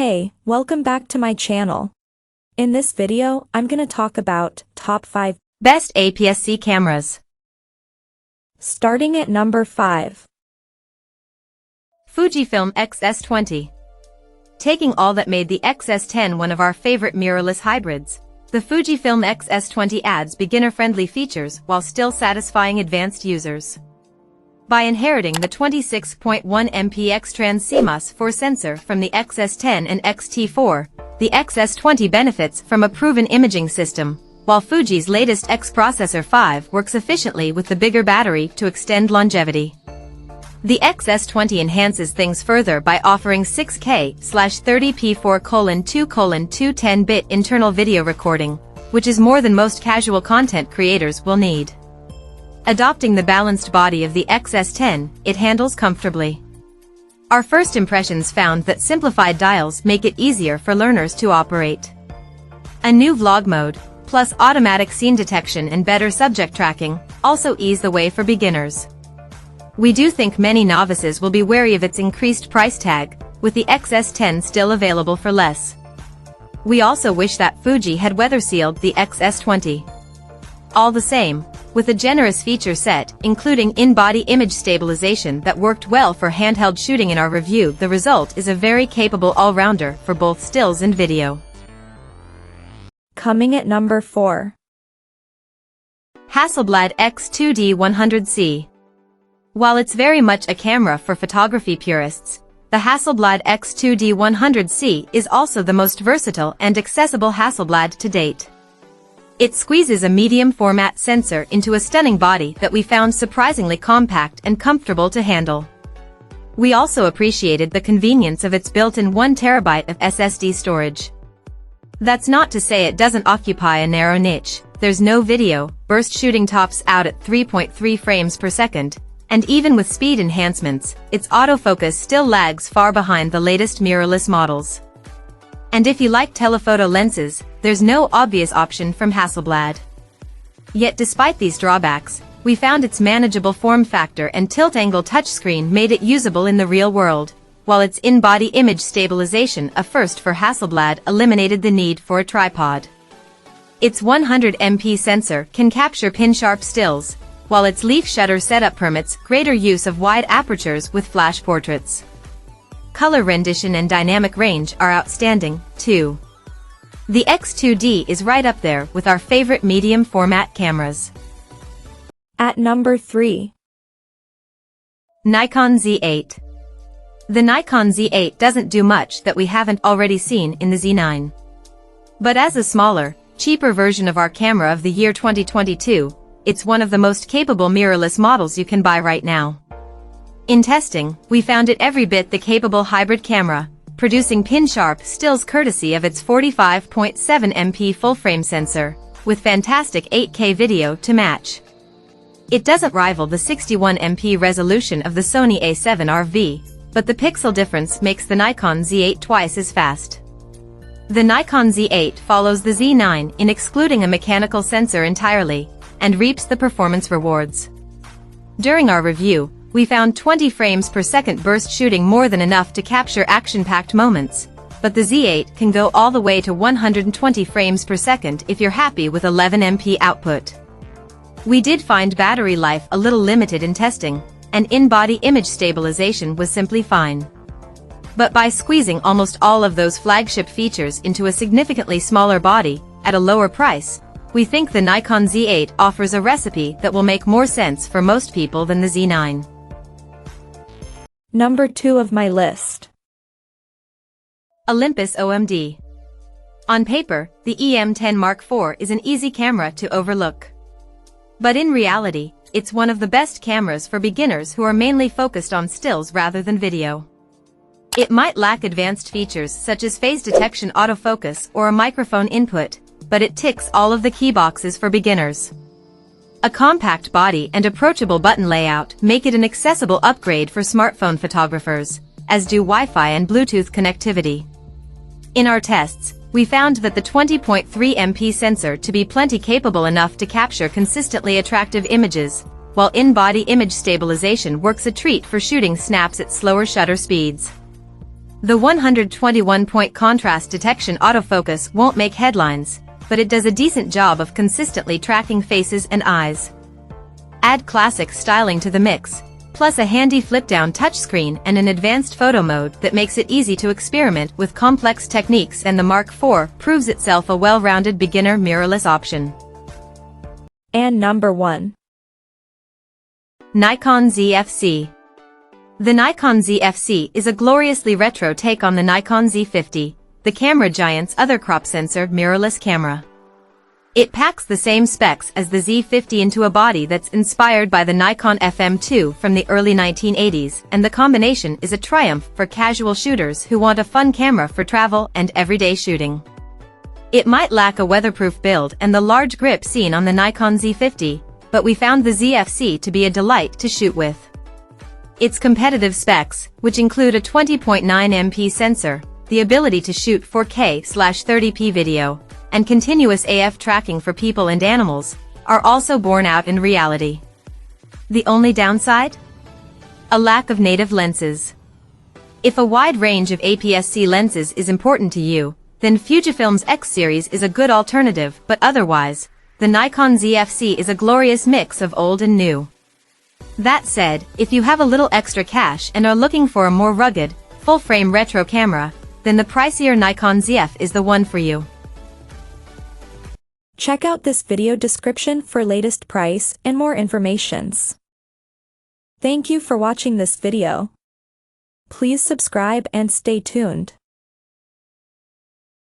Hey, welcome back to my channel. In this video, I'm gonna talk about top 5 best Aps-C cameras. Starting at number 5. Fujifilm X-S20. Taking all that made the X-S10 one of our favorite mirrorless hybrids, the Fujifilm X-S20 adds beginner-friendly features while still satisfying advanced users. By inheriting the 26.1 MP X-Trans CMOS 4 sensor from the X-S10 and X-T4, the X-S20 benefits from a proven imaging system, while Fuji's latest X Processor 5 works efficiently with the bigger battery to extend longevity. The X-S20 enhances things further by offering 6K/30p 4:2:2 10-bit internal video recording, which is more than most casual content creators will need. Adopting the balanced body of the X-S10, it handles comfortably. Our first impressions found that simplified dials make it easier for learners to operate. A new vlog mode, plus automatic scene detection and better subject tracking, also ease the way for beginners. We do think many novices will be wary of its increased price tag, with the X-S10 still available for less. We also wish that Fuji had weather-sealed the X-S20. All the same, with a generous feature set, including in-body image stabilization that worked well for handheld shooting in our review, the result is a very capable all-rounder for both stills and video. Coming at number 4. Hasselblad X2D 100C. While it's very much a camera for photography purists, the Hasselblad X2D 100C is also the most versatile and accessible Hasselblad to date. It squeezes a medium-format sensor into a stunning body that we found surprisingly compact and comfortable to handle. We also appreciated the convenience of its built-in 1 TB of SSD storage. That's not to say it doesn't occupy a narrow niche. There's no video, burst shooting tops out at 3.3 frames per second, and even with speed enhancements, its autofocus still lags far behind the latest mirrorless models. And if you like telephoto lenses, there's no obvious option from Hasselblad. Yet despite these drawbacks, we found its manageable form factor and tilt-angle touchscreen made it usable in the real world, while its in-body image stabilization, a first for Hasselblad, eliminated the need for a tripod. Its 100 MP sensor can capture pin-sharp stills, while its leaf shutter setup permits greater use of wide apertures with flash portraits. Color rendition and dynamic range are outstanding, too. The X2D is right up there with our favorite medium-format cameras. At number 3. Nikon Z8. The Nikon Z8 doesn't do much that we haven't already seen in the Z9. But as a smaller, cheaper version of our camera of the year 2022, it's one of the most capable mirrorless models you can buy right now. In testing, we found it every bit the capable hybrid camera, producing pin-sharp stills courtesy of its 45.7 MP full-frame sensor, with fantastic 8K video to match. It doesn't rival the 61 MP resolution of the Sony A7RV, but the pixel difference makes the Nikon Z8 twice as fast. The Nikon Z8 follows the Z9 in excluding a mechanical sensor entirely, and reaps the performance rewards. During our review, we found 20 frames per second burst shooting more than enough to capture action-packed moments, but the Z8 can go all the way to 120 frames per second if you're happy with 11 MP output. We did find battery life a little limited in testing, and in-body image stabilization was simply fine. But by squeezing almost all of those flagship features into a significantly smaller body, at a lower price, we think the Nikon Z8 offers a recipe that will make more sense for most people than the Z9. Number 2 of my list. Olympus OMD. On paper, the EM10 Mark IV is an easy camera to overlook. But in reality, it's one of the best cameras for beginners who are mainly focused on stills rather than video. It might lack advanced features such as phase detection autofocus or a microphone input, but it ticks all of the key boxes for beginners. A compact body and approachable button layout make it an accessible upgrade for smartphone photographers, as do Wi-Fi and Bluetooth connectivity. In our tests, we found that the 20.3 MP sensor to be plenty capable enough to capture consistently attractive images, while in-body image stabilization works a treat for shooting snaps at slower shutter speeds. The 121-point contrast detection autofocus won't make headlines, but it does a decent job of consistently tracking faces and eyes. Add classic styling to the mix, plus a handy flip-down touchscreen and an advanced photo mode that makes it easy to experiment with complex techniques, and the Mark IV proves itself a well-rounded beginner mirrorless option. And number 1. Nikon Z8. The Nikon Z8 is a gloriously retro take on the Nikon Z50, the camera giant's other crop sensor mirrorless camera. It packs the same specs as the Z50 into a body that's inspired by the Nikon FM2 from the early 1980s, and the combination is a triumph for casual shooters who want a fun camera for travel and everyday shooting. It might lack a weatherproof build and the large grip seen on the Nikon Z50, but we found the Z8 to be a delight to shoot with. Its competitive specs, which include a 20.9 MP sensor, the ability to shoot 4K/30p video, and continuous AF tracking for people and animals, are also borne out in reality. The only downside? A lack of native lenses. If a wide range of Aps-C lenses is important to you, then Fujifilm's X series is a good alternative, but otherwise, the Nikon Z8 is a glorious mix of old and new. That said, if you have a little extra cash and are looking for a more rugged, full-frame retro camera, then the pricier Nikon Z8 is the one for you. Check out this video description for latest price and more informations. Thank you for watching this video. Please subscribe and stay tuned.